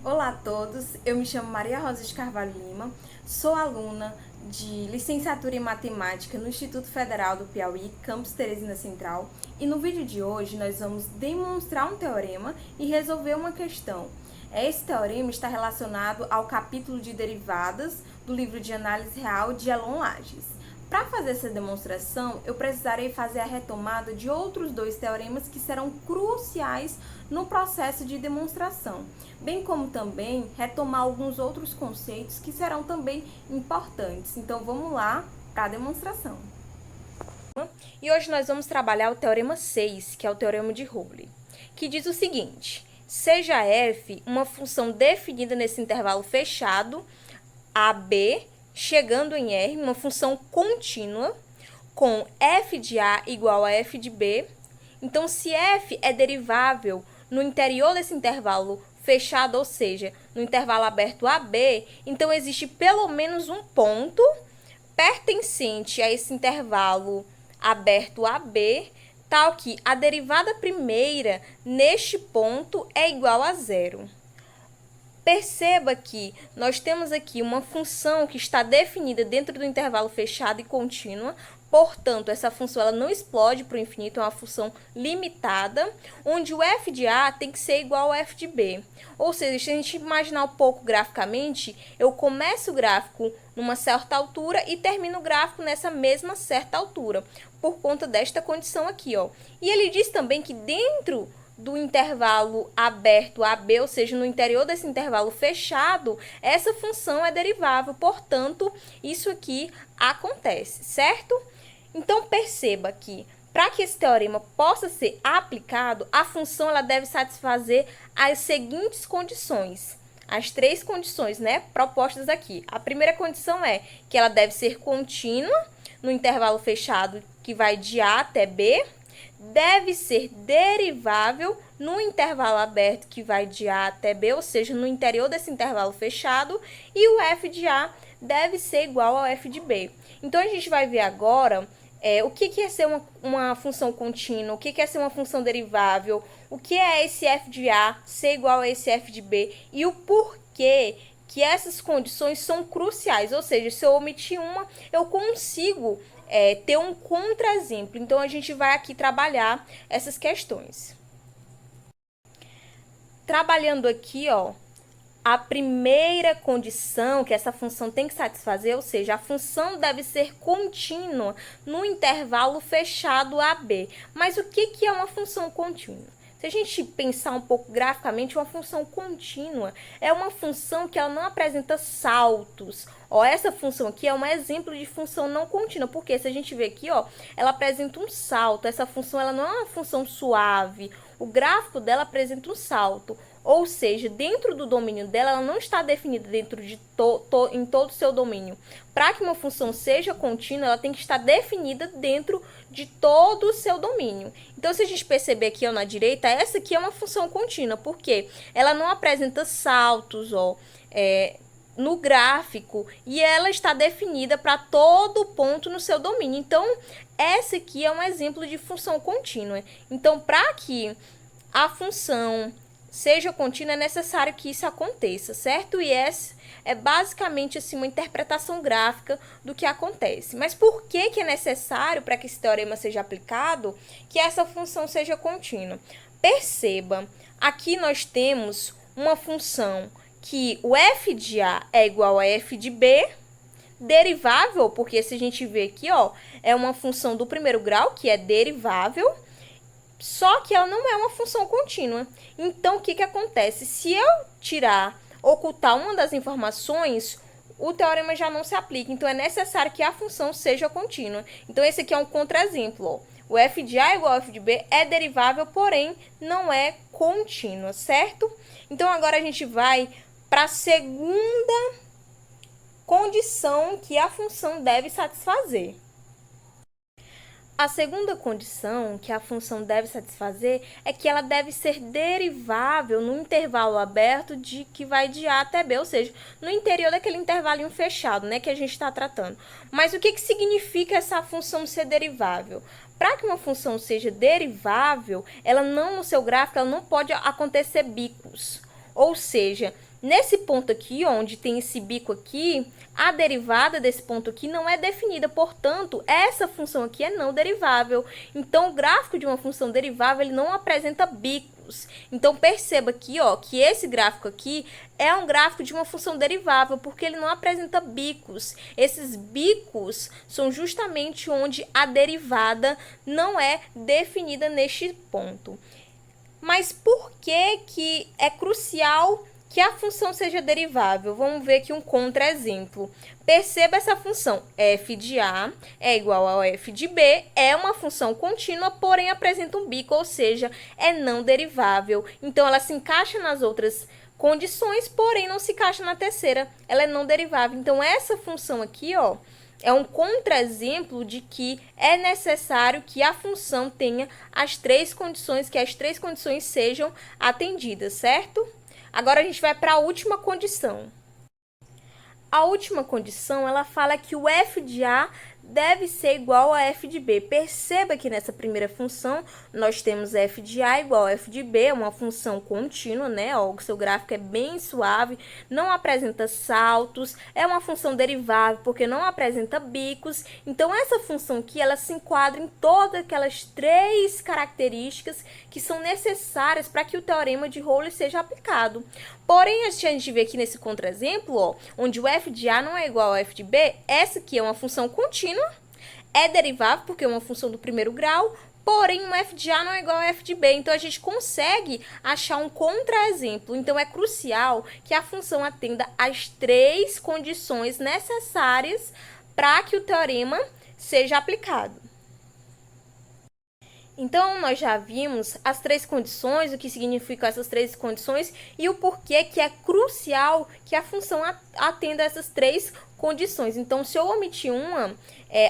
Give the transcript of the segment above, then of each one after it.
Olá a todos, eu me chamo Maria Rosa de Carvalho Lima, sou aluna de licenciatura em matemática no Instituto Federal do Piauí, campus Teresina Central, e no vídeo de hoje nós vamos demonstrar um teorema e resolver uma questão. Esse teorema está relacionado ao capítulo de derivadas do livro de análise real de Elon Lages. Para fazer essa demonstração, eu precisarei fazer a retomada de outros dois teoremas que serão cruciais no processo de demonstração, bem como também retomar alguns outros conceitos que serão também importantes. Então, vamos lá para a demonstração. E hoje nós vamos trabalhar o teorema 6, que é o teorema de Rowley, que diz o seguinte: seja f uma função definida nesse intervalo fechado, AB, chegando em R, uma função contínua, com f de A igual a f de B. Então, se f é derivável no interior desse intervalo fechado, ou seja, no intervalo aberto AB, então existe pelo menos um ponto pertencente a esse intervalo aberto AB, tal que a derivada primeira neste ponto é igual a zero. Perceba que nós temos aqui uma função que está definida dentro do intervalo fechado e contínua, portanto, essa função ela não explode para o infinito, é uma função limitada, onde o f de A tem que ser igual ao f de B. Ou seja, se a gente imaginar um pouco graficamente, eu começo o gráfico numa certa altura e termino o gráfico nessa mesma certa altura, por conta desta condição aqui, ó. E ele diz também que dentro do intervalo aberto AB, ou seja, no interior desse intervalo fechado, essa função é derivável, portanto, isso aqui acontece, certo? Então, perceba que, para que esse teorema possa ser aplicado, a função ela deve satisfazer as seguintes condições. As três condições, né, propostas aqui. A primeira condição é que ela deve ser contínua no intervalo fechado que vai de A até B, deve ser derivável no intervalo aberto que vai de A até B, ou seja, no interior desse intervalo fechado, e o f de A deve ser igual ao f de B. Então, a gente vai ver agora o que é ser uma função contínua, o que é ser uma função derivável, o que é esse f de A ser igual a esse f de B e o porquê que essas condições são cruciais, ou seja, se eu omitir uma, eu consigo ter um contra-exemplo. Então, a gente vai aqui trabalhar essas questões. Trabalhando aqui, ó, a primeira condição que essa função tem que satisfazer, ou seja, a função deve ser contínua no intervalo fechado AB. Mas o que é uma função contínua? Se a gente pensar um pouco graficamente, uma função contínua é uma função que ela não apresenta saltos. Ó, essa função aqui é um exemplo de função não contínua, porque se a gente vê aqui, ó, ela apresenta um salto. Essa função ela não é uma função suave. O gráfico dela apresenta um salto. Ou seja, dentro do domínio dela, ela não está definida dentro de em todo o seu domínio. Para que uma função seja contínua, ela tem que estar definida dentro de todo o seu domínio. Então, se a gente perceber aqui ó, na direita, essa aqui é uma função contínua, porque ela não apresenta saltos ó, no gráfico e ela está definida para todo ponto no seu domínio. Então, essa aqui é um exemplo de função contínua. Então, para que a função seja contínua, é necessário que isso aconteça, certo? E essa é basicamente assim, uma interpretação gráfica do que acontece. Mas por que é necessário, para que esse teorema seja aplicado, que essa função seja contínua? Perceba, aqui nós temos uma função que o f de A é igual a f de B, derivável, porque se a gente ver aqui, ó, é uma função do primeiro grau, que é derivável, só que ela não é uma função contínua. Então, o que acontece? Se eu ocultar uma das informações, o teorema já não se aplica. Então, é necessário que a função seja contínua. Então, esse aqui é um contra-exemplo. O f de A igual a f de B é derivável, porém, não é contínua, certo? Então, agora a gente vai para a segunda condição que a função deve satisfazer. A segunda condição que a função deve satisfazer é que ela deve ser derivável no intervalo aberto que vai de A até B, ou seja, no interior daquele intervalinho fechado, né, que a gente está tratando. Mas o que significa essa função ser derivável? Para que uma função seja derivável, ela não, no seu gráfico, ela não pode acontecer bicos. Ou seja, nesse ponto aqui, onde tem esse bico aqui, a derivada desse ponto aqui não é definida, portanto, essa função aqui é não derivável. Então, o gráfico de uma função derivável, ele não apresenta bicos. Então, perceba aqui, ó, que esse gráfico aqui é um gráfico de uma função derivável, porque ele não apresenta bicos. Esses bicos são justamente onde a derivada não é definida neste ponto. Mas por que é crucial que a função seja derivável? Vamos ver aqui um contra-exemplo. Perceba essa função, f de A é igual ao f de B, é uma função contínua, porém apresenta um bico, ou seja, é não derivável. Então, ela se encaixa nas outras condições, porém não se encaixa na terceira, ela é não derivável. Então, essa função aqui, ó, é um contra-exemplo de que é necessário que a função tenha as três condições, que as três condições sejam atendidas, certo? Agora, a gente vai para a última condição. A última condição, ela fala que o f de A deve ser igual a f de B. Perceba que nessa primeira função, nós temos f de A igual a f de B, é uma função contínua, né? Ó, o seu gráfico é bem suave, não apresenta saltos, é uma função derivável porque não apresenta bicos. Então, essa função aqui, ela se enquadra em todas aquelas três características que são necessárias para que o teorema de Rowley seja aplicado. Porém, a gente vê aqui nesse contra-exemplo, ó, onde o f de A não é igual ao f de B, essa aqui é uma função contínua, é derivável porque é uma função do primeiro grau, porém, o f de A não é igual ao f de B. Então, a gente consegue achar um contra-exemplo. Então, é crucial que a função atenda às três condições necessárias para que o teorema seja aplicado. Então, nós já vimos as três condições, o que significam essas três condições e o porquê que é crucial que a função atenda a essas três condições. Então, se eu omitir uma,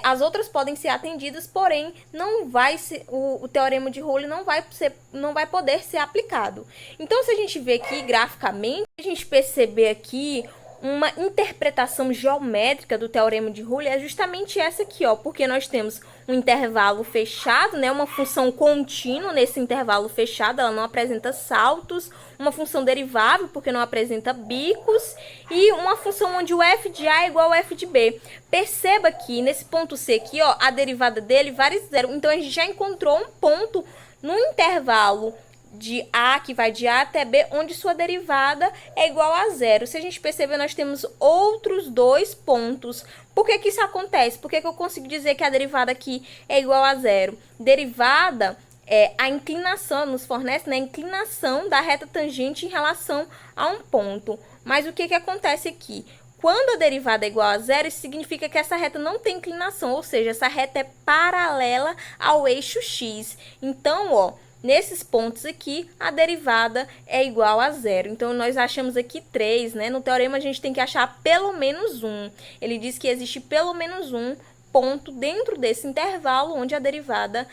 as outras podem ser atendidas, porém, não vai ser, o teorema de Rowley não vai poder ser aplicado. Então, se a gente ver aqui graficamente, a gente perceber aqui uma interpretação geométrica do teorema de Rowley é justamente essa aqui, ó, porque nós temos um intervalo fechado, né, uma função contínua nesse intervalo fechado, ela não apresenta saltos, uma função derivável, porque não apresenta bicos, e uma função onde o f de A é igual ao f de B. Perceba que nesse ponto C aqui, ó, a derivada dele vale zero, então a gente já encontrou um ponto no intervalo de A, que vai de A até B, onde sua derivada é igual a zero. Se a gente perceber, nós temos outros dois pontos. Por que que isso acontece? Por que que eu consigo dizer que a derivada aqui é igual a zero? Derivada é a inclinação, nos fornece, né, a inclinação da reta tangente em relação a um ponto. Mas o que que acontece aqui? Quando a derivada é igual a zero, isso significa que essa reta não tem inclinação, ou seja, essa reta é paralela ao eixo x. Então, ó, nesses pontos aqui, a derivada é igual a zero. Então, nós achamos aqui 3, né? No teorema, a gente tem que achar pelo menos 1. Ele diz que existe pelo menos um ponto dentro desse intervalo onde a derivada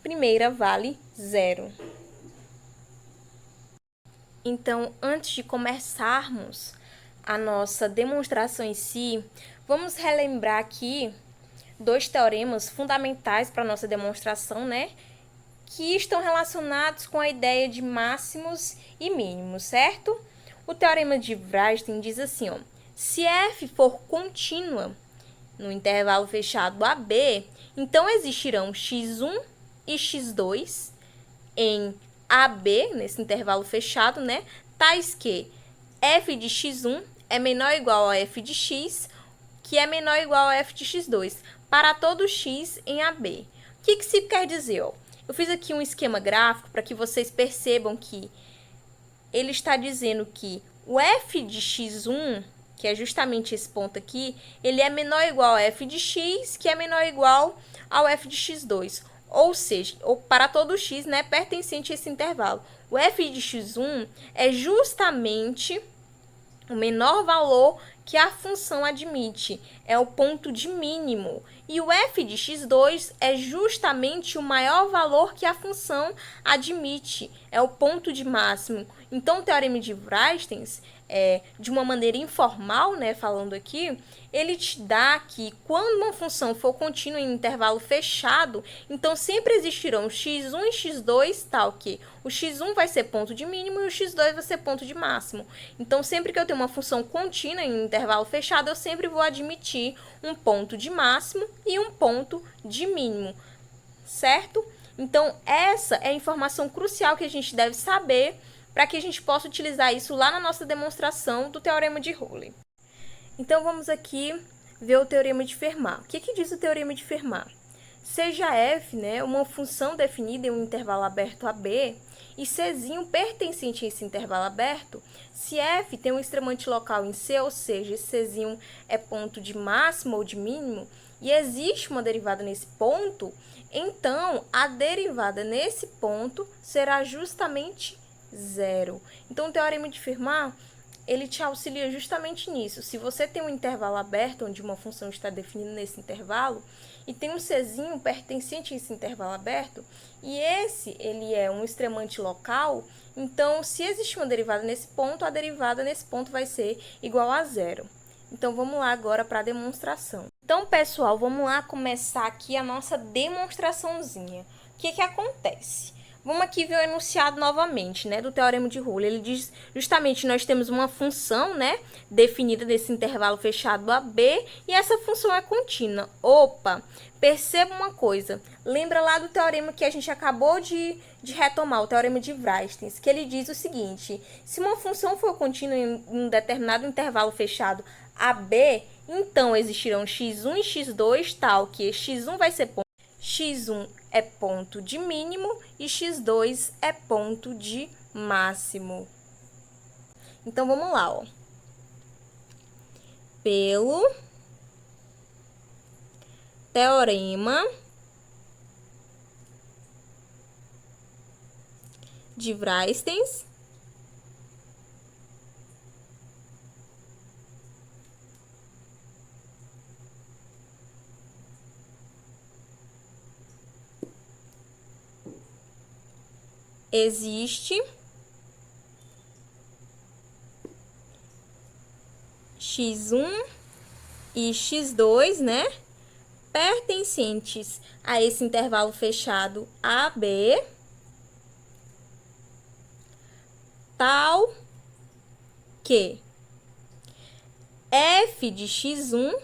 primeira vale zero. Então, antes de começarmos a nossa demonstração em si, vamos relembrar aqui dois teoremas fundamentais para a nossa demonstração, né? Que estão relacionados com a ideia de máximos e mínimos, certo? O teorema de Wright diz assim, ó, se f for contínua no intervalo fechado AB, então existirão x1 e x2 em AB, nesse intervalo fechado, né? Tais que f de x1 é menor ou igual a f de x, que é menor ou igual a f de x2, para todo x em AB. O que isso quer dizer, ó? Eu fiz aqui um esquema gráfico para que vocês percebam que ele está dizendo que o f de x1, que é justamente esse ponto aqui, ele é menor ou igual a f de x, que é menor ou igual ao f de x2. Ou seja, para todo x, né, pertencente a esse intervalo. O f de x1 é justamente o menor valor que a função admite, é o ponto de mínimo. E o f de x2 é justamente o maior valor que a função admite, é o ponto de máximo. Então, o teorema de Weierstrass, de uma maneira informal, né, falando aqui, ele te dá que quando uma função for contínua em intervalo fechado, então sempre existirão x1 e x2, tal que o x1 vai ser ponto de mínimo e o x2 vai ser ponto de máximo. Então, sempre que eu tenho uma função contínua em intervalo fechado, eu sempre vou admitir um ponto de máximo e um ponto de mínimo, certo? Então, essa é a informação crucial que a gente deve saber para que a gente possa utilizar isso lá na nossa demonstração do teorema de Rowley. Então, vamos aqui ver o teorema de Fermat. O que diz o teorema de Fermat? Seja f, né, uma função definida em um intervalo aberto AB e Czinho pertencente a esse intervalo aberto, se f tem um extremante local em C, ou seja, esse Czinho é ponto de máximo ou de mínimo, e existe uma derivada nesse ponto, então a derivada nesse ponto será justamente zero. Então, o teorema de Fermat, ele te auxilia justamente nisso. Se você tem um intervalo aberto, onde uma função está definida nesse intervalo, e tem um Czinho pertencente a esse intervalo aberto, e ele é um extremante local, então, se existe uma derivada nesse ponto, a derivada nesse ponto vai ser igual a zero. Então, vamos lá agora para a demonstração. Então, pessoal, vamos lá começar aqui a nossa demonstraçãozinha. O que acontece? Vamos aqui ver o enunciado novamente, né, do teorema de Rowley. Ele diz, justamente, nós temos uma função, né, definida nesse intervalo fechado AB, e essa função é contínua. Opa, perceba uma coisa. Lembra lá do teorema que a gente acabou de retomar, o teorema de Weierstrass, que ele diz o seguinte: se uma função for contínua em um determinado intervalo fechado AB, então existirão x1 e x2, tal que x1 vai ser ponto. X1 é ponto de mínimo e x2 é ponto de máximo. Então, vamos lá, ó. Pelo teorema de Weierstrass, existe x1 e x2, né, pertencentes a esse intervalo fechado AB, tal que f de x1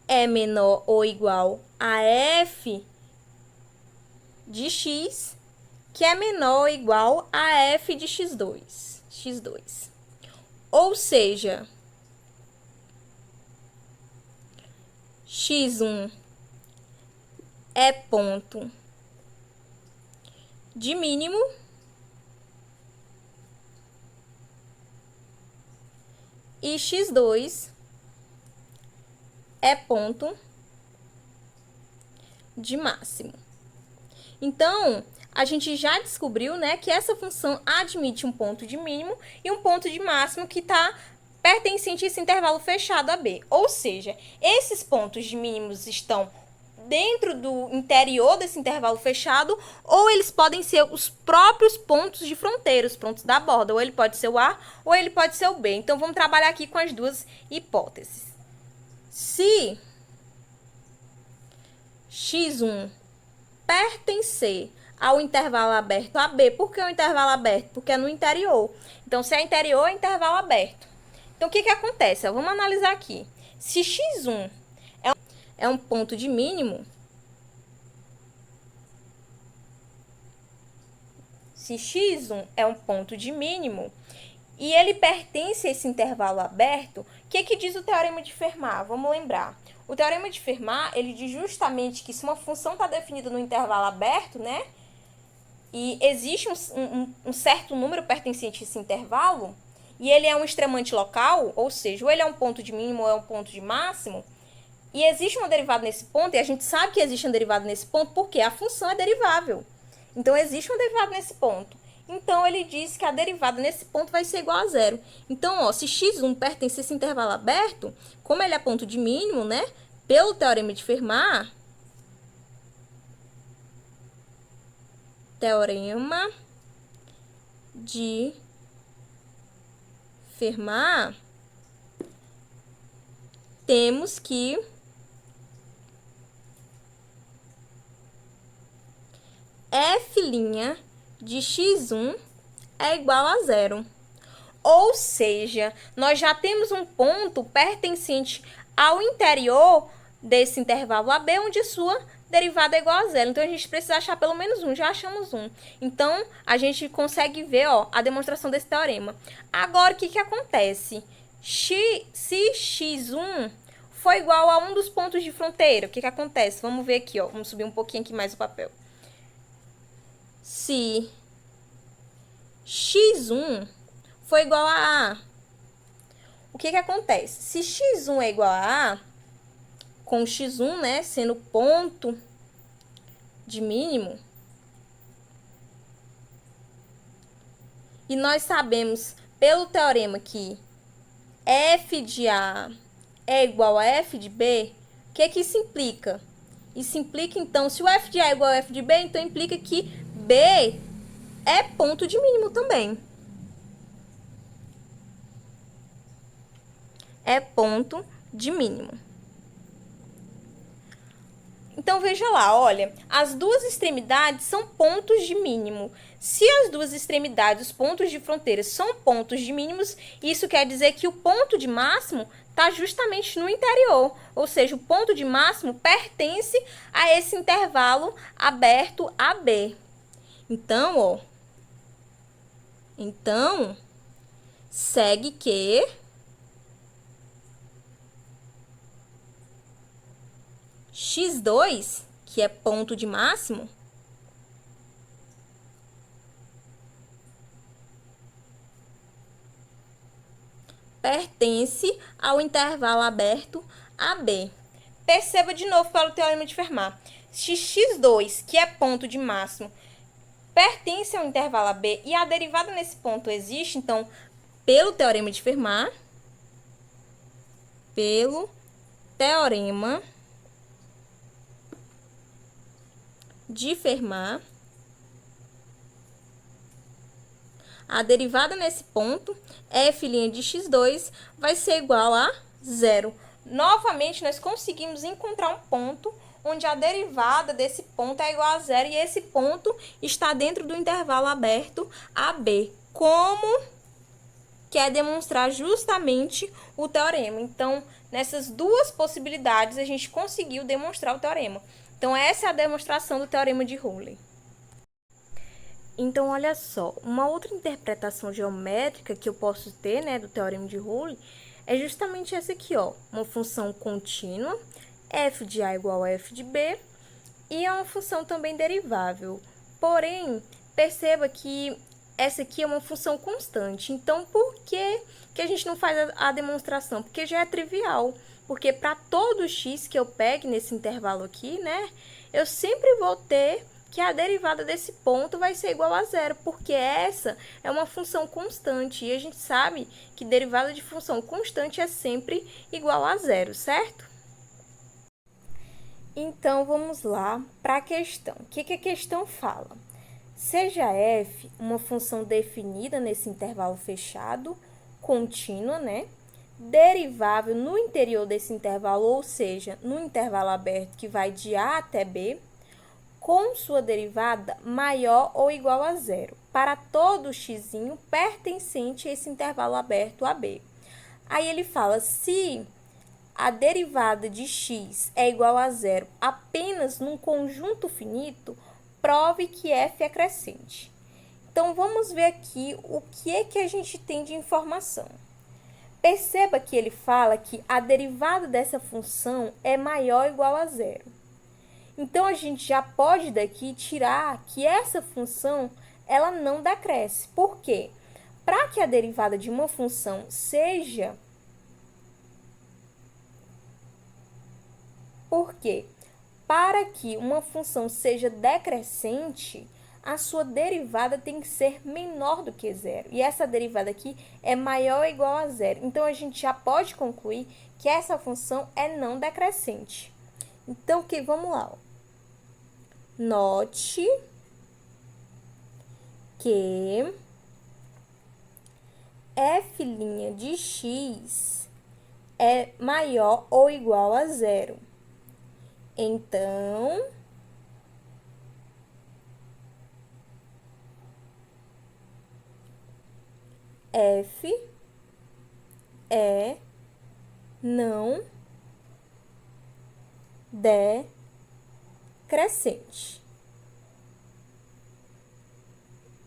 é menor ou igual a f de x, que é menor ou igual a f de x2. Ou seja, x1 é ponto de mínimo e x2 é ponto de máximo. Então, a gente já descobriu, né, que essa função admite um ponto de mínimo e um ponto de máximo que está pertencente a esse intervalo fechado AB. Ou seja, esses pontos de mínimos estão dentro do interior desse intervalo fechado, ou eles podem ser os próprios pontos de fronteira, os pontos da borda, ou ele pode ser o A, ou ele pode ser o B. Então, vamos trabalhar aqui com as duas hipóteses. Se x1 pertencer ao intervalo aberto AB, por que o intervalo aberto? Porque é no interior. Então, se é interior, é intervalo aberto. Então, o que acontece? Vamos analisar aqui. Se x1 é um ponto de mínimo, se x1 é um ponto de mínimo e ele pertence a esse intervalo aberto, o que diz o teorema de Fermat? Vamos lembrar. O teorema de Fermat, ele diz justamente que se uma função está definida no intervalo aberto, né, e existe um certo número pertencente a esse intervalo, e ele é um extremante local, ou seja, ou ele é um ponto de mínimo ou é um ponto de máximo, e existe uma derivada nesse ponto, e a gente sabe que existe uma derivada nesse ponto porque a função é derivável. Então, existe uma derivada nesse ponto. Então, ele diz que a derivada nesse ponto vai ser igual a zero. Então, ó, se x1 pertence a esse intervalo aberto, como ele é ponto de mínimo, né, pelo teorema de Fermat, teorema de Fermat, temos que f' de x1 é igual a zero. Ou seja, nós já temos um ponto pertencente ao interior desse intervalo AB, onde sua derivada é igual a zero. Então, a gente precisa achar pelo menos um, já achamos um. Então, a gente consegue ver, ó, a demonstração desse teorema. Agora, o que acontece? Se x1 for igual a um dos pontos de fronteira, o que acontece? Vamos ver aqui, ó. Vamos subir um pouquinho aqui mais o papel. Se x1 for igual a A, o que acontece? Se x1 é igual a A, com x1, né, sendo ponto de mínimo, e nós sabemos pelo teorema que f de A é igual a f de B, o que isso implica? Isso implica, então, se o f de A é igual a f de B, então implica que B é ponto de mínimo também. É ponto de mínimo. Então, veja lá, olha, as duas extremidades são pontos de mínimo. Se as duas extremidades, os pontos de fronteira, são pontos de mínimos, isso quer dizer que o ponto de máximo está justamente no interior. Ou seja, o ponto de máximo pertence a esse intervalo aberto AB. Então, ó, segue que x2, que é ponto de máximo, pertence ao intervalo aberto AB. Perceba de novo pelo teorema de Fermat. Se x2, que é ponto de máximo, pertence ao intervalo AB e a derivada nesse ponto existe, então, pelo teorema de Fermat, a derivada nesse ponto, f' de x2, vai ser igual a zero. Novamente, nós conseguimos encontrar um ponto onde a derivada desse ponto é igual a zero e esse ponto está dentro do intervalo aberto AB. Como quer demonstrar justamente o teorema. Então, nessas duas possibilidades, a gente conseguiu demonstrar o teorema. Então, essa é a demonstração do teorema de Rowley. Então, olha só, uma outra interpretação geométrica que eu posso ter, né, do teorema de Rowley é justamente essa aqui, ó, uma função contínua, f de A igual a f de B, e é uma função também derivável. Porém, perceba que essa aqui é uma função constante. Então, por que a gente não faz a demonstração? Porque já é trivial. Porque para todo x que eu pegue nesse intervalo aqui, né, eu sempre vou ter que a derivada desse ponto vai ser igual a zero, porque essa é uma função constante. E a gente sabe que derivada de função constante é sempre igual a zero, certo? Então, vamos lá para a questão. O que a questão fala? Seja f uma função definida nesse intervalo fechado, contínua, né? Derivável no interior desse intervalo, ou seja, no intervalo aberto que vai de A até B, com sua derivada maior ou igual a zero, para todo x pertencente a esse intervalo aberto AB. Aí ele fala, se a derivada de x é igual a zero apenas num conjunto finito, prove que f é crescente. Então, vamos ver aqui o que a gente tem de informação. Perceba que ele fala que a derivada dessa função é maior ou igual a zero. Então, a gente já pode daqui tirar que essa função ela não decresce. Por quê? Para que a derivada de uma função seja... Por quê? Para que uma função seja decrescente, a sua derivada tem que ser menor do que zero. E essa derivada aqui é maior ou igual a zero. Então, a gente já pode concluir que essa função é não decrescente. Então, vamos lá. Note que f' de x é maior ou igual a zero. Então, f é não decrescente.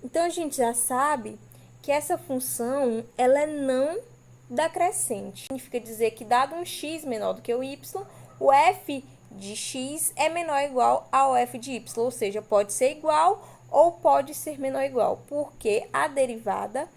Então, a gente já sabe que essa função ela é não decrescente. Significa dizer que, dado um x menor do que o y, o f de x é menor ou igual ao f de y, ou seja, pode ser igual ou pode ser menor ou igual, porque a derivada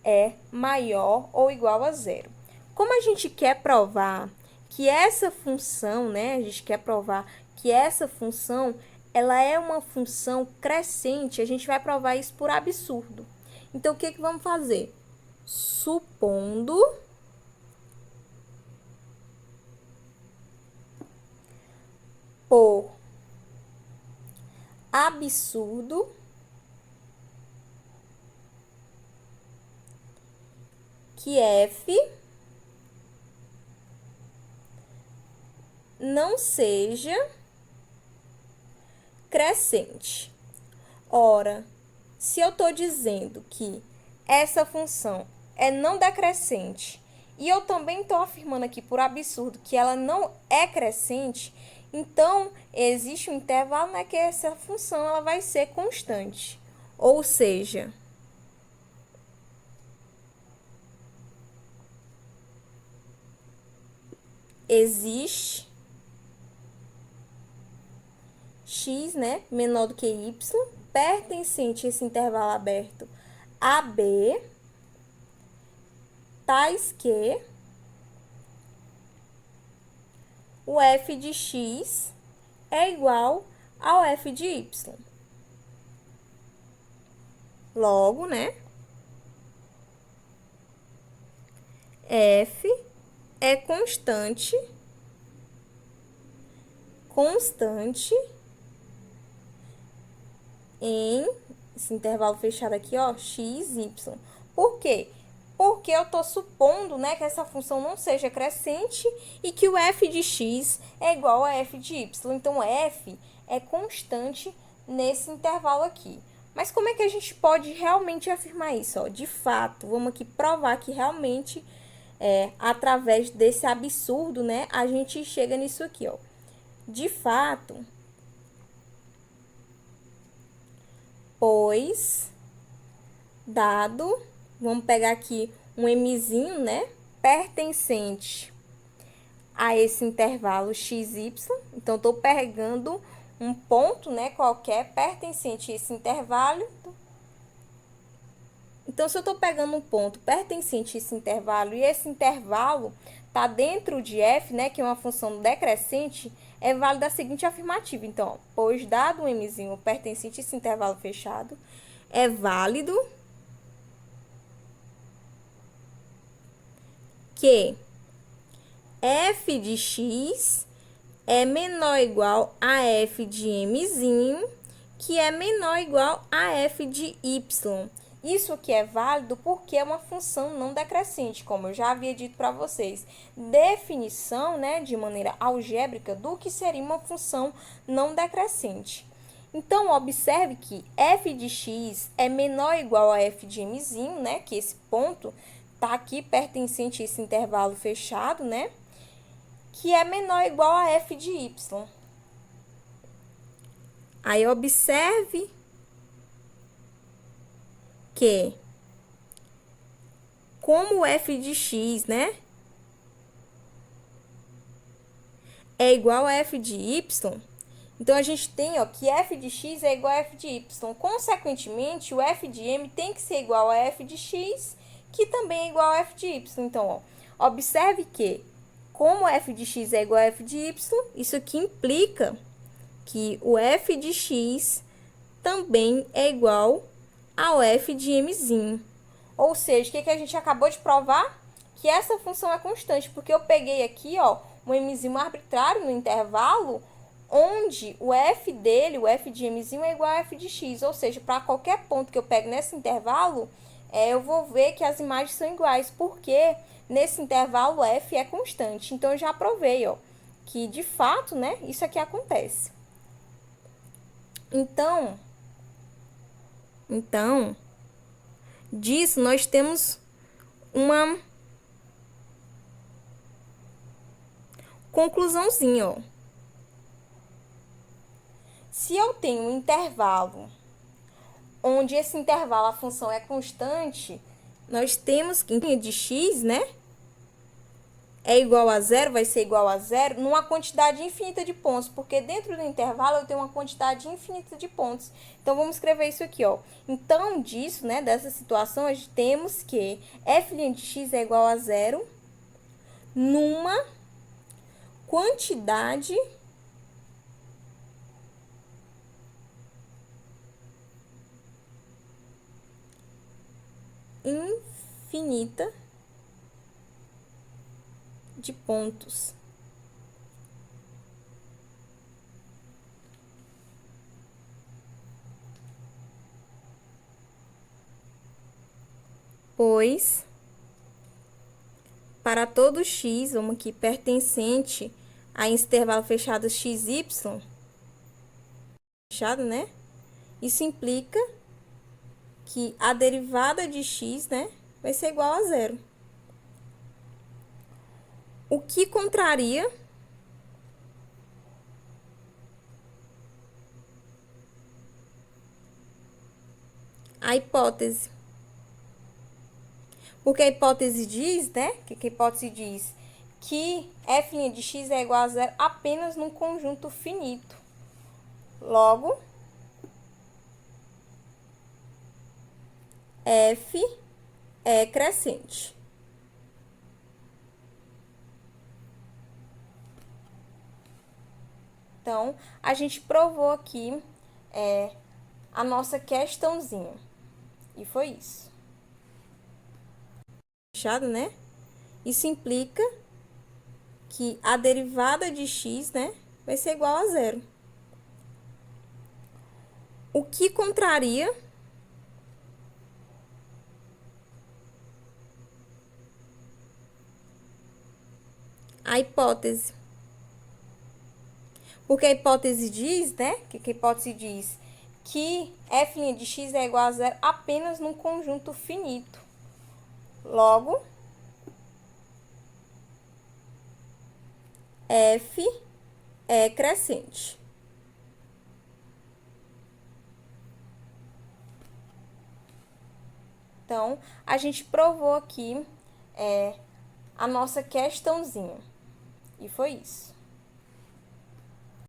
é maior ou igual a zero. Como a gente quer provar que essa função, né, a gente quer provar que essa função ela é uma função crescente, a gente vai provar isso por absurdo. Então, o que vamos fazer? Supondo por absurdo que f não seja crescente. Ora, se eu estou dizendo que essa função é não decrescente e eu também estou afirmando aqui por absurdo que ela não é crescente, então existe um intervalo, né, que essa função ela vai ser constante. Ou seja, existe x, né, menor do que y, pertencente a esse intervalo aberto AB, tais que o f de x é igual ao f de y. Logo, né, f é constante em esse intervalo fechado aqui, ó, x, y. Por quê? Porque eu estou supondo, né, que essa função não seja crescente e que o f de x é igual a f de y. Então, f é constante nesse intervalo aqui. Mas como é que a gente pode realmente afirmar isso? Ó? De fato, vamos aqui provar que realmente, através desse absurdo, né, a gente chega nisso aqui, ó. De fato, pois, dado, vamos pegar aqui um mzinho, né, pertencente a esse intervalo xy, então, estou pegando um ponto, né, qualquer, pertencente a esse intervalo. Então, se eu estou pegando um ponto pertencente a esse intervalo e esse intervalo está dentro de f, né, que é uma função decrescente, é válida a seguinte afirmativa. Então, ó, pois dado um mzinho pertencente a esse intervalo fechado, é válido que f de x é menor ou igual a f de mzinho, que é menor ou igual a f de y. Isso aqui é válido porque é uma função não decrescente, como eu já havia dito para vocês. Definição, né, de maneira algébrica do que seria uma função não decrescente. Então, observe que f de x é menor ou igual a f de mzinho, né, que esse ponto está aqui pertencente a esse intervalo fechado, né, que é menor ou igual a f de y. Aí, observe que, como o f de x, né, é igual a f de y, então, a gente tem, ó, que f de x é igual a f de y. Consequentemente, o f de m tem que ser igual a f de x, que também é igual a f de y. Então, ó, observe que, como f de x é igual a f de y, isso aqui implica que o f de x também é igual ao f de mzinho. Ou seja, o que a gente acabou de provar? Que essa função é constante, porque eu peguei aqui, ó, um mzinho arbitrário no intervalo, onde o f dele, o f de mzinho, é igual a f de x. Ou seja, para qualquer ponto que eu pegue nesse intervalo, eu vou ver que as imagens são iguais, porque nesse intervalo f é constante. Então, eu já provei, ó, que de fato, né, isso aqui acontece. Então, disso nós temos uma conclusãozinha, ó. Se eu tenho um intervalo onde esse intervalo a função é constante, nós temos que de x, né, é igual a zero, vai ser igual a zero, numa quantidade infinita de pontos, porque dentro do intervalo eu tenho uma quantidade infinita de pontos. Então, vamos escrever isso aqui, ó. Então, disso, né, dessa situação, nós temos que f' de x é igual a zero numa quantidade infinita de pontos. Pois, para todo x, vamos aqui, pertencente a esse intervalo fechado xy, fechado, né? Isso implica que a derivada de x, né, vai ser igual a zero. O que contraria a hipótese. Porque a hipótese diz, né, que a hipótese diz que f' de x é igual a zero apenas num conjunto finito. Logo, f é crescente. Então, a gente provou aqui a nossa questãozinha. E foi isso. Fechado, né? Isso implica que a derivada de x, né, vai ser igual a zero. O que contraria a hipótese. Porque a hipótese diz, né, que a hipótese diz que f' de x é igual a zero apenas num conjunto finito. Logo, f é crescente. Então, a gente provou aqui a nossa questãozinha. E foi isso.